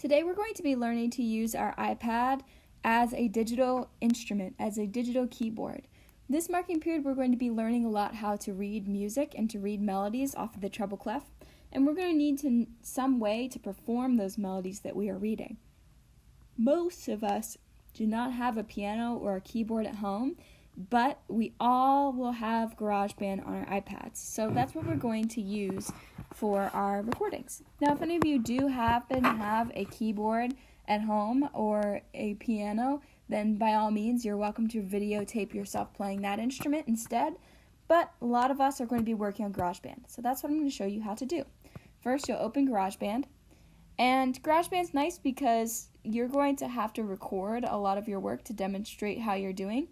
Today we're going to be learning to use our iPad as a digital instrument, as a digital keyboard. This marking period we're going to be learning a lot how to read music and to read melodies off of the treble clef, and we're going to need some way to perform those melodies that we are reading. Most of us do not have a piano or a keyboard at home, but we all will have GarageBand on our iPads. So that's what we're going to use for our recordings. Now, if any of you do happen to have a keyboard at home or a piano, then by all means, you're welcome to videotape yourself playing that instrument instead. But a lot of us are going to be working on GarageBand. So that's what I'm going to show you how to do. First, you'll open GarageBand. And GarageBand's nice because you're going to have to record a lot of your work to demonstrate how you're doing.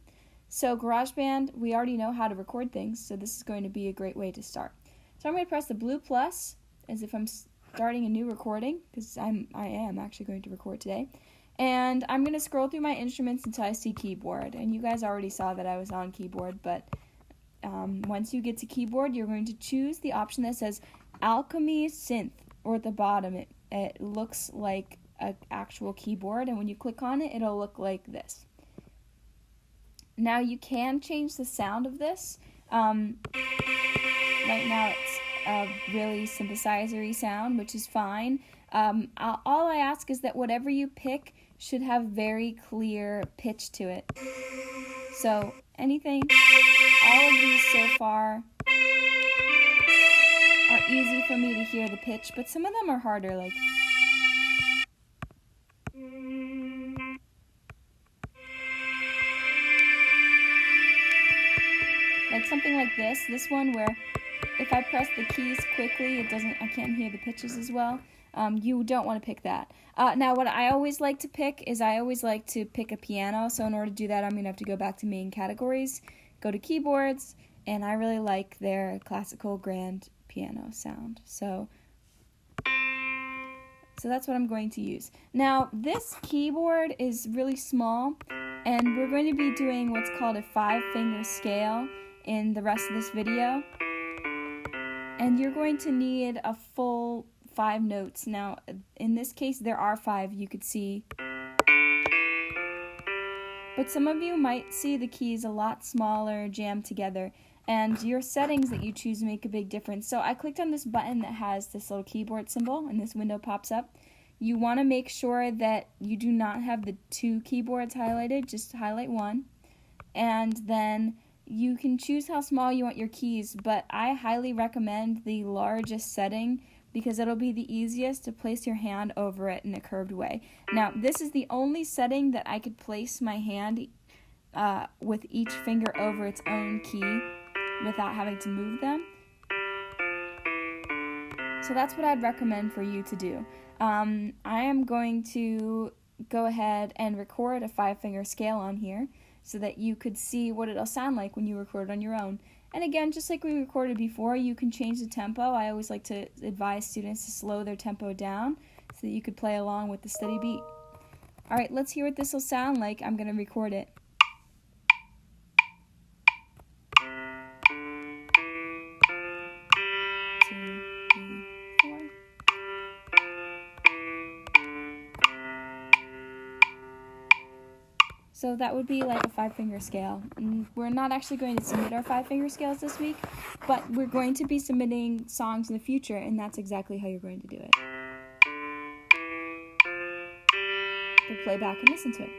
So GarageBand, we already know how to record things, so this is going to be a great way to start. So I'm going to press the blue plus as if I'm starting a new recording, because I am actually going to record today. And I'm going to scroll through my instruments until I see keyboard. And you guys already saw that I was on keyboard, but once you get to keyboard, you're going to choose the option that says Alchemy Synth, or at the bottom, it looks like an actual keyboard, and when you click on it, it'll look like this. Now you can change the sound of this. Right now it's a really synthesizer-y sound, which is fine. All I ask is that whatever you pick should have very clear pitch to it. So anything, all of these so far are easy for me to hear the pitch, but some of them are harder, like something like this one where if I press the keys quickly, I can't hear the pitches as well. You don't want to pick that. Now what I always like to pick is a piano, so in order to do that I'm going to have to go back to main categories, go to keyboards, and I really like their classical grand piano sound. So that's what I'm going to use. Now this keyboard is really small, and we're going to be doing what's called a 5-finger scale in the rest of this video, and you're going to need a full 5 notes. Now in this case there are 5, you could see, but some of you might see the keys a lot smaller, jammed together, and your settings that you choose make a big difference. So I clicked on this button that has this little keyboard symbol, and this window pops up. You want to make sure that you do not have the 2 keyboards highlighted, just highlight one, and then you can choose how small you want your keys, but I highly recommend the largest setting because it'll be the easiest to place your hand over it in a curved way. Now, this is the only setting that I could place my hand with each finger over its own key without having to move them. So that's what I'd recommend for you to do. I am going to go ahead and record a 5-finger scale on here so that you could see what it'll sound like when you record on your own. And again, just like we recorded before, you can change the tempo. I always like to advise students to slow their tempo down so that you could play along with the steady beat. Alright, let's hear what this will sound like. I'm going to record it. So that would be like a 5-finger scale. And we're not actually going to submit our 5-finger scales this week, but we're going to be submitting songs in the future, and that's exactly how you're going to do it. We'll play back and listen to it.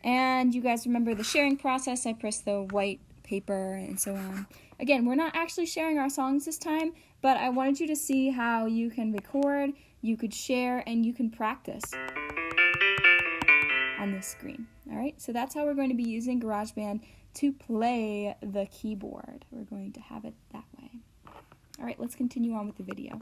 And you guys remember the sharing process. I pressed the white paper and so on. Again, we're not actually sharing our songs this time, but I wanted you to see how you can record, you could share, and you can practice on this screen. Alright, so that's how we're going to be using GarageBand to play the keyboard. We're going to have it that way. Alright, let's continue on with the video.